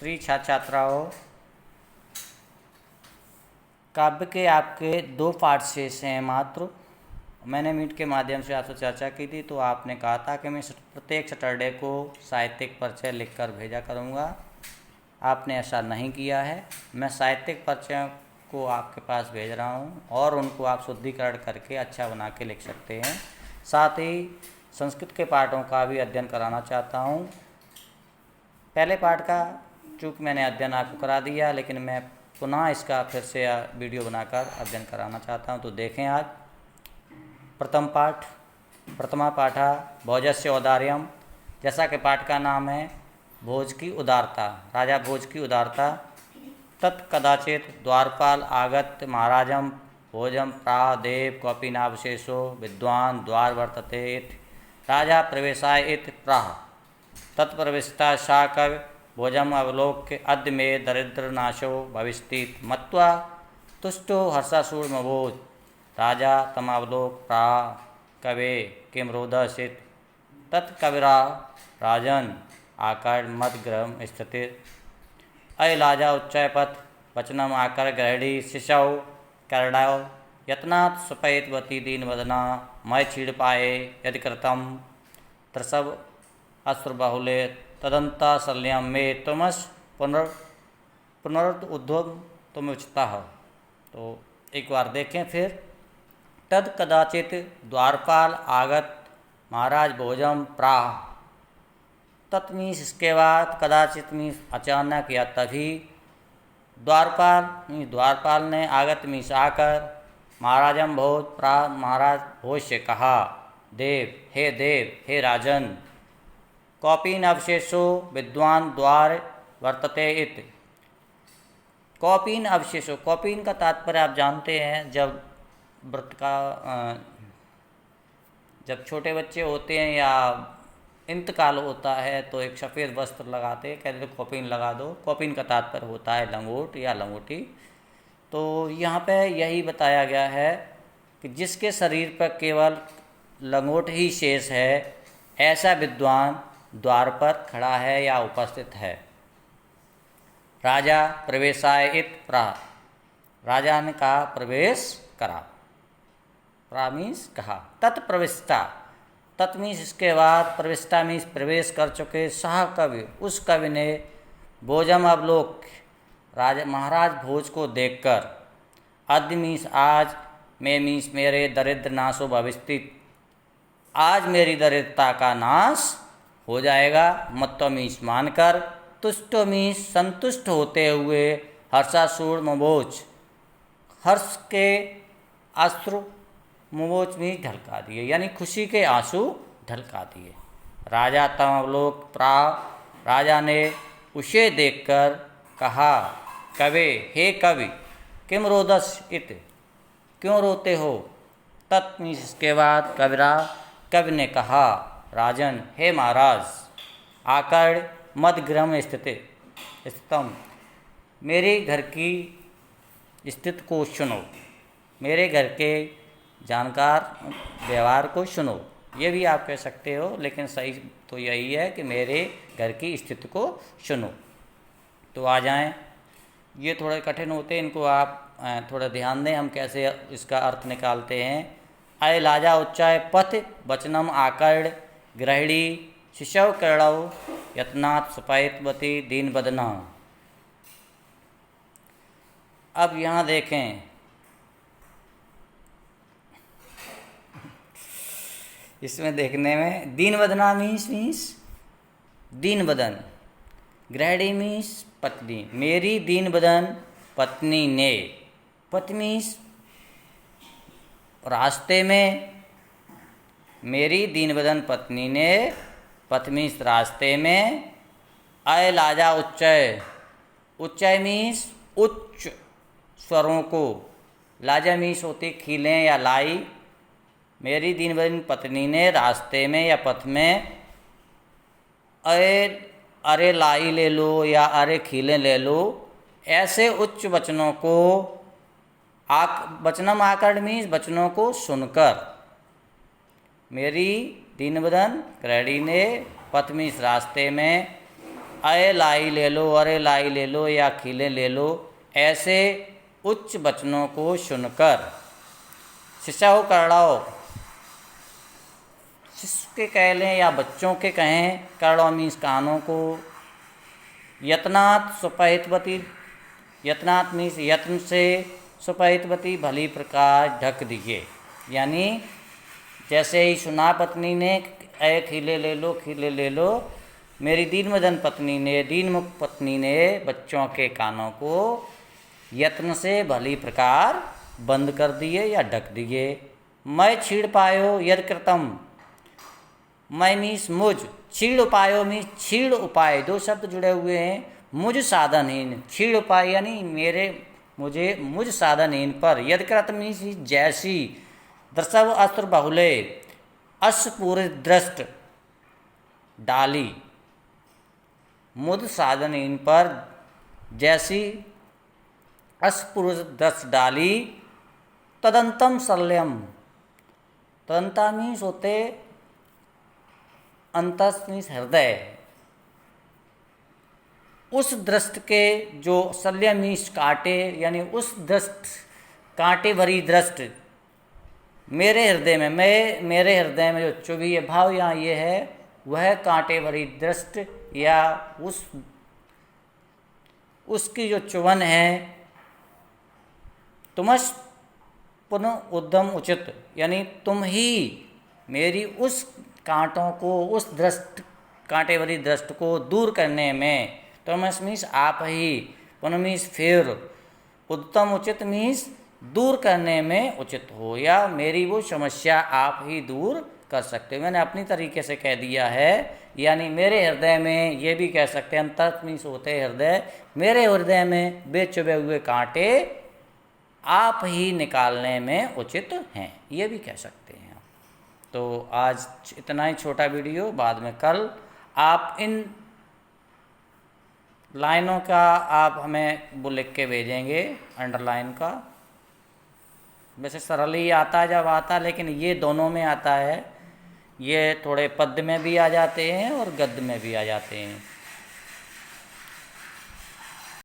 प्रिय छात्र छात्राओं, काव्य के आपके 2 पार्ट शेष हैं मात्र। मैंने मीट के माध्यम से आपसे चर्चा की थी, तो आपने कहा था कि मैं प्रत्येक सैटरडे को साहित्यिक परिचय लिखकर भेजा करूंगा। आपने ऐसा नहीं किया है। मैं साहित्यिक परिचय को आपके पास भेज रहा हूं और उनको आप शुद्धिकरण करके अच्छा बना के लिख सकते हैं। साथ ही संस्कृत के पाठों का भी अध्ययन कराना चाहता हूं। पहले पाठ का चूँकि मैंने अध्ययन आपको करा दिया, लेकिन मैं पुनः इसका फिर से वीडियो बनाकर अध्ययन कराना चाहता हूं। तो देखें आज प्रथम पाठ। प्रथमा पाठा भोजस्य औदार्यम। जैसा कि पाठ का नाम है, भोज की उदारता, राजा भोज की उदारता। तत्कदाचित द्वारपाल आगत्य महाराजम भोजम प्राह देव कौपीनावशेषो विद्वान द्वार वर्तते इति राजा प्रवेशाय इति प्राह। तत्प्रविष्टा सा कवि भोजम अवलोक्य अद्य मे दरिद्र नाशो भविष्यति मत्वा तुष्टो हर्षाशूर्मभोज। राजा तमावलोक प्राह कवे किम रोदसित तत्कविरा राजन आकर मदग्रह स्थित। अयलाजा उच्चयपथ वचनम आकर ग्रहणी शिशौ करणाव यत्नात् स्वपयितवती दीनवदना मय छीड़ पाए यदि कृतम त्रसव अस्त्रबाहुले तदंता शल्यम में तुमस पुनरुद्धव तुम उचिता। तो एक बार देखें फिर। तद कदाचित द्वारपाल आगत महाराज भोजम प्राह। तत्मीस इसके बाद, कदाचित मीस अचानक या तभी, द्वारपाल ने आगत मीस आकर महाराजम भोज प्राह महाराज भोज से कहा, देव हे राजन, कौपीन अवशेषो विद्वान द्वार वर्तते इत। कौपीन अवशेषो, कौपीन का तात्पर्य आप जानते हैं, जब व्रत का जब छोटे बच्चे होते हैं या इंतकाल होता है तो एक सफ़ेद वस्त्र लगाते हैं, कहते हैं कौपीन लगा दो। कौपीन का तात्पर्य होता है लंगोट या लंगोटी। तो यहाँ पे यही बताया गया है कि जिसके शरीर पर केवल लंगोट ही शेष है, ऐसा विद्वान द्वार पर खड़ा है या उपस्थित है। राजा प्रवेशाय इत प्राह। राजा ने कहा प्रवेश करा। प्रा मीन्स कहा। तत्प्रविष्टा, तत् मीन्स इसके बाद, प्रविष्टा मीन्स प्रवेश कर चुके। सह कवि, उस कवि ने भोजम अवलोक, राजा महाराज भोज को देखकर, अद्य मीन्स आज, मैं मीन्स मेरे दरिद्र नाशो भविष्यति, आज मेरी दरिद्रता का नाश हो जाएगा। मत्तो मीन्स मानकर, तुष्टो मीन्स संतुष्ट होते हुए, हर्षाशूर ममोच, हर्ष के अश्रु, ममोच मीन्स ढलका दिए, यानी खुशी के आंसू ढलका दिए। राजा तमवलोक प्राह, राजा ने उसे देखकर कहा, कवे हे कवि, किम रोदस इत, क्यों रोते हो। तत् मीन्स इसके बाद, कवि ने कहा, राजन हे महाराज, आकर मदगृह में स्थितम, मेरे घर की स्थिति को सुनो, मेरे घर के जानकार व्यवहार को सुनो। ये भी आप कह सकते हो, लेकिन सही तो यही है कि मेरे घर की स्थिति को सुनो। तो आ जाएं। ये थोड़े कठिन होते हैं, इनको आप थोड़ा ध्यान दें, हम कैसे इसका अर्थ निकालते हैं। अय लाजा उच्चाय पथ वचनम आकर्ण ग्रहणी शिशव करणव यत्नात् सुपयितवती दीन बदना। अब यहाँ देखें, इसमें देखने में दीन बदना मीन्स दीन बदन, ग्रहणी मीन्स पत्नी। मेरी दीन बदन पत्नी ने, पत्नी मीन्स रास्ते में, मेरी दीन बदन पत्नी ने, पत्नी रास्ते में। अय लाजा उच्चय, उच्चय मीन्स उच्च स्वरों को, लाजा मीन्स होती खीलें या लाई। मेरी दीन बदन पत्नी ने रास्ते में या पथ में अरे लाई ले लो या अरे खीलें ले लो, ऐसे उच्च वचनों को, वचनम आकर्ण मीन्स वचनों को सुनकर, मेरी दीनवदन ग्रहणी ने पथ मीन्स रास्ते में अय लाई ले लो, अरे लाई ले लो या खीले ले लो, ऐसे उच्च वचनों को सुनकर शिष्य हो करड़ाओ, शिष्य के कह लें या बच्चों के कहें, करड़ाओ मीन्स कानों को, यत्नात् सुपहितवती, यत्नात् मीन्स यत्न से, सुपहितवती भली प्रकार ढक दिए। यानी जैसे ही सुना पत्नी ने ऐ खीले ले लो, खीले ले लो, मेरी दीनवदन पत्नी ने, दीनमुख पत्नी ने बच्चों के कानों को यत्न से भली प्रकार बंद कर दिए या ढक दिए। मैं छीड़ पायो यद कृतम, मैं मीन्स मुझ, छीड़ उपायो मीन्स छीड़ उपाय, दो शब्द जुड़े हुए हैं। मुझ साधनहीन, छीड़ उपाय यानी मेरे, मुझे, मुझ साधनहीन पर, यद कृत मीन्स जैसी, दृशव अस्त्र बहुले, अश्पूर दृष्ट डाली, मुझ साधनहीन पर जैसी अश्पूर दृष्ट डाली, तदंतम शल्यम, तदंता मीन्स होते अंतस मीन्स हृदय, उस दृष्ट के जो शल्य मीन्स कांटे, यानी उस दृष्ट कांटे भरी दृष्ट मेरे हृदय में, मैं मेरे हृदय में जो चुभी है, भाव यहाँ ये है, वह कांटे भरी दृष्ट या उसकी जो चुभन है, तुमस पुनः उद्यम उचित, यानी तुम ही मेरी उस कांटों को, उस दृष्ट कांटे भरी दृष्ट को दूर करने में, तुमस मीन्स आप ही, पुनः मीन्स फिर, उत्तम उचित मीन्स दूर करने में उचित हो, या मेरी वो समस्या आप ही दूर कर सकते हो। मैंने अपनी तरीके से कह दिया है, यानी मेरे हृदय में, ये भी कह सकते हैं अंतर्त मीन्स होते हृदय, मेरे हृदय में बेचुभे हुए कांटे आप ही निकालने में उचित हैं, ये भी कह सकते हैं। तो आज इतना ही छोटा वीडियो, बाद में कल आप इन लाइनों का आप हमें वो लिख के भेजेंगे, अंडरलाइन का। वैसे सरल ही आता है जब आता, लेकिन ये दोनों में आता है, ये थोड़े पद्य में भी आ जाते हैं और गद्य में भी आ जाते हैं।